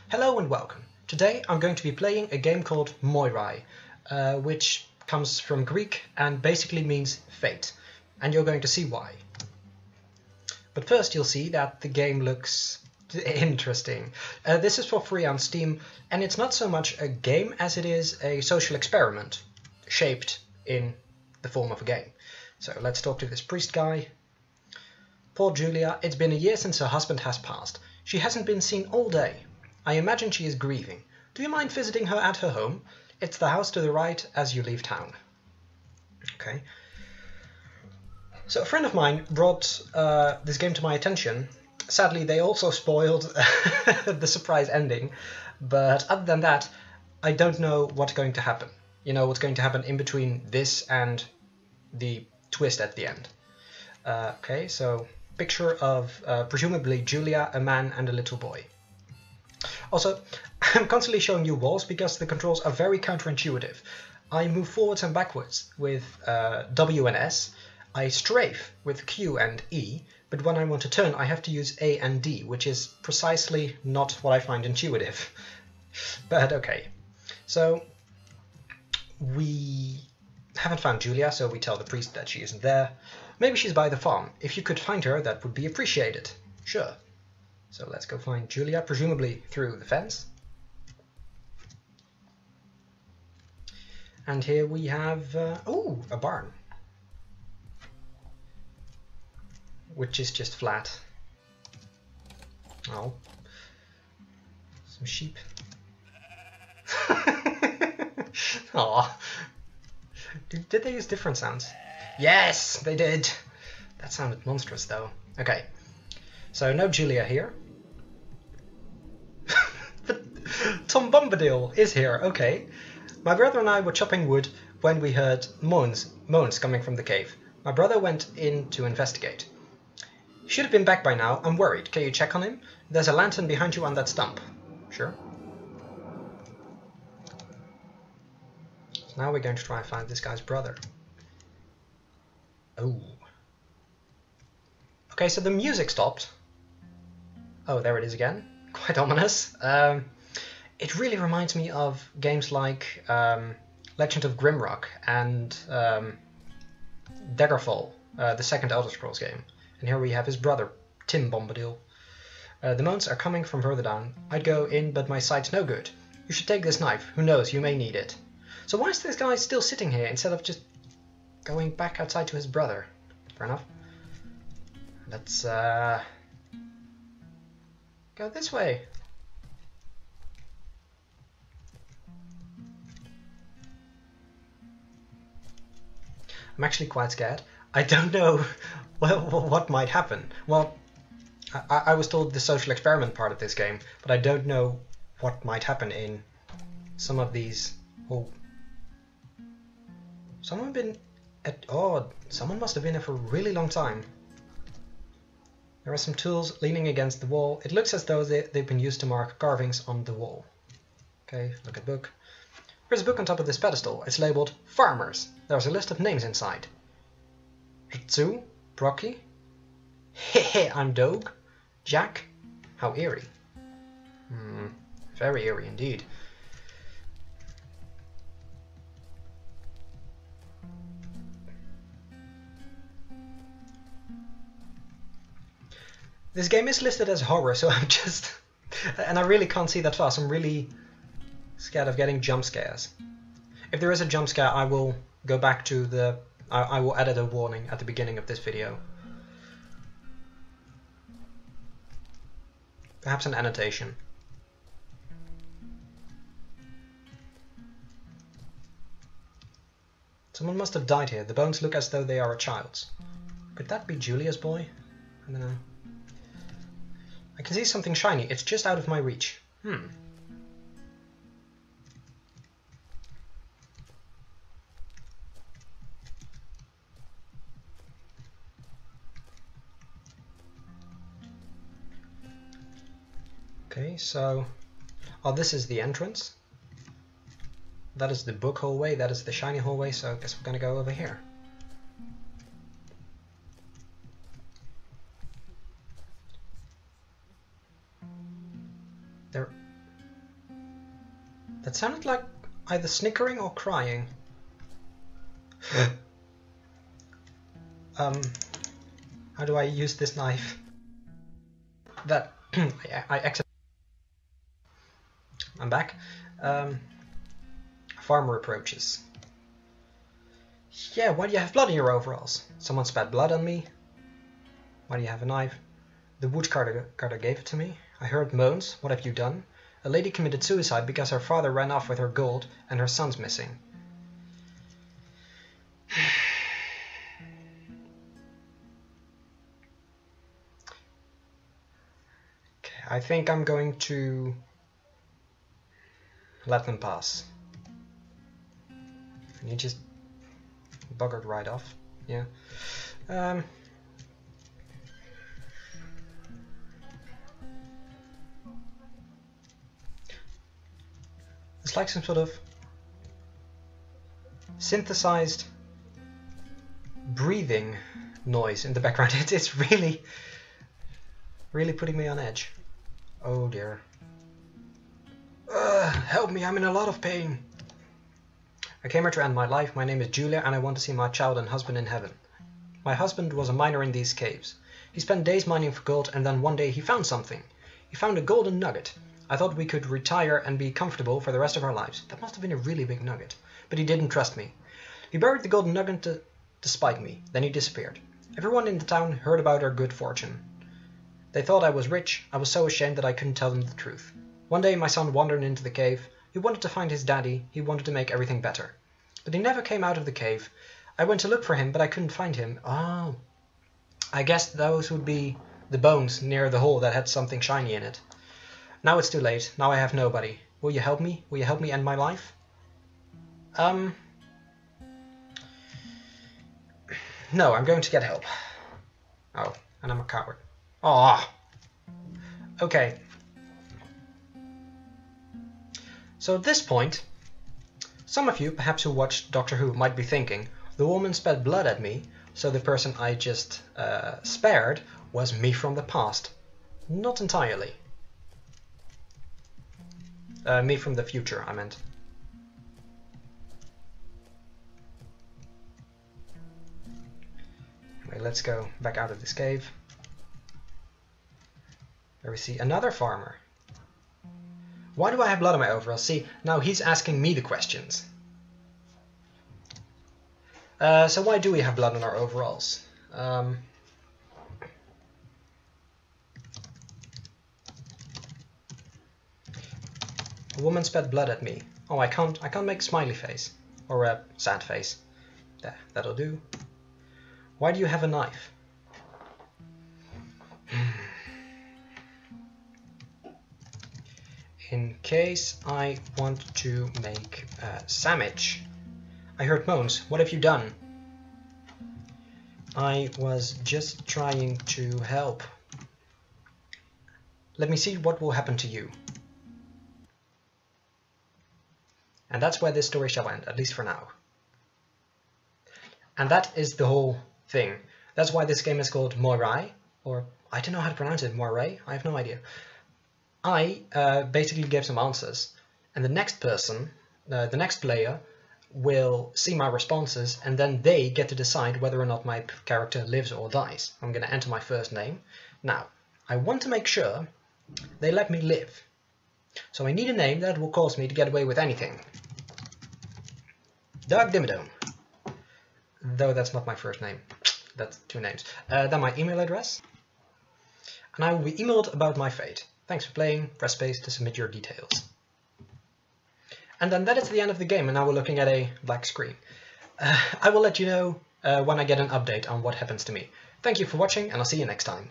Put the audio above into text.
Hello and welcome. Today I'm going to be playing a game called Moirai, which comes from Greek and basically means fate, and you're going to see why. But first you'll see that the game looks interesting. This is for free on Steam, and it's not so much a game as it is a social experiment, shaped in the form of a game. So let's talk to this priest guy. Poor Julia, it's been a year since her husband has passed. She hasn't been seen all day. I imagine she is grieving. Do you mind visiting her at her home? It's the house to the right as you leave town. Okay. So a friend of mine brought this game to my attention. Sadly, they also spoiled the surprise ending. But other than that, I don't know what's going to happen. You know, what's going to happen in between this and the twist at the end. Okay, so picture of presumably Julia, a man and a little boy. Also, I'm constantly showing you walls because the controls are very counterintuitive. I move forwards and backwards with W and S. I strafe with Q and E, but when I want to turn I have to use A and D, which is precisely not what I find intuitive. But okay, so we haven't found Julia, so we tell the priest that she isn't there. Maybe she's by the farm. If you could find her, that would be appreciated. Sure. So let's go find Julia, presumably through the fence. And here we have, oh, a barn. Which is just flat. Oh. Some sheep. Aw. Did they use different sounds? Yes, they did. That sounded monstrous though. Okay. So no Julia here. But Tom Bombadil is here, okay. My brother and I were chopping wood when we heard moans coming from the cave. My brother went in to investigate. He should have been back by now. I'm worried. Can you check on him? There's a lantern behind you on that stump. Sure. So now we're going to try and find this guy's brother. Oh. Okay, so the music stopped. Oh, there it is again. Quite ominous. It really reminds me of games like Legend of Grimrock and Daggerfall, the second Elder Scrolls game. And here we have his brother, Tim Bombadil. The moans are coming from further down. I'd go in, but my sight's no good. You should take this knife. Who knows, you may need it. So why is this guy still sitting here instead of just going back outside to his brother? Fair enough. Let's go this way. I'm actually quite scared. I don't know what might happen. Well, I was told the social experiment part of this game, but I don't know what might happen in some of these. Oh, someone must have been here for a really long time. There are some tools leaning against the wall. It looks as though they've been used to mark carvings on the wall. Okay, look at book. There's a book on top of this pedestal. It's labeled Farmers. There's a list of names inside. Ritsu, Brocky, Hehe, I'm Dogue, Jack. How eerie. Very eerie indeed. This game is listed as horror, so I'm just... and I really can't see that fast. I'm really scared of getting jump scares. If there is a jump scare, I will go back to the... I will edit a warning at the beginning of this video. Perhaps an annotation. Someone must have died here. The bones look as though they are a child's. Could that be Julia's boy? I don't know. I can see something shiny. It's just out of my reach. Okay, so... oh, this is the entrance. That is the book hallway. That is the shiny hallway, so I guess we're gonna go over here. That sounded like either snickering or crying. How do I use this knife? That I accidentally. I'm back. Farmer approaches. Yeah, why do you have blood in your overalls? Someone spat blood on me. Why do you have a knife? The woodcutter gave it to me. I heard moans. What have you done? A lady committed suicide because her father ran off with her gold and her son's missing. Okay, I think I'm going to let them pass. And he just buggered right off. Yeah. It's like some sort of synthesized breathing noise in the background. It's really putting me on edge. Oh dear. Help me, I'm in a lot of pain. I came here to end my life. My name is Julia and I want to see my child and husband in heaven. My husband was a miner in these caves. He spent days mining for gold and then one day he found something. He found a golden nugget. I thought we could retire and be comfortable for the rest of our lives. That must have been a really big nugget. But he didn't trust me. He buried the golden nugget to spite me. Then he disappeared. Everyone in the town heard about our good fortune. They thought I was rich. I was so ashamed that I couldn't tell them the truth. One day my son wandered into the cave. He wanted to find his daddy. He wanted to make everything better. But he never came out of the cave. I went to look for him, but I couldn't find him. Oh. I guess those would be the bones near the hole that had something shiny in it. Now it's too late. Now I have nobody. Will you help me? Will you help me end my life? No, I'm going to get help. Oh, and I'm a coward. Ah. Okay. So at this point, some of you, perhaps who watched Doctor Who, might be thinking, the woman spat blood at me, so the person I just spared was me from the past. Not entirely. Me from the future, I meant. Anyway, let's go back out of this cave. There we see another farmer. Why do I have blood on my overalls? See, now he's asking me the questions. So why do we have blood on our overalls? A woman spat blood at me. Oh, I can't make smiley face or a sad face. There, that'll do. Why do you have a knife? In case I want to make a sandwich. I heard moans. What have you done? I was just trying to help. Let me see what will happen to you. And that's where this story shall end, at least for now. And that is the whole thing. That's why this game is called Moirai, or I don't know how to pronounce it, Moirai? I have no idea. I basically gave some answers, and the next person, the next player, will see my responses, and then they get to decide whether or not my character lives or dies. I'm going to enter my first name. Now, I want to make sure they let me live. So I need a name that will cause me to get away with anything. Doug Dimmadome. Though that's not my first name. That's two names. Then my email address. And I will be emailed about my fate. Thanks for playing. Press space to submit your details. And then that is the end of the game, and now we're looking at a black screen. I will let you know when I get an update on what happens to me. Thank you for watching, and I'll see you next time.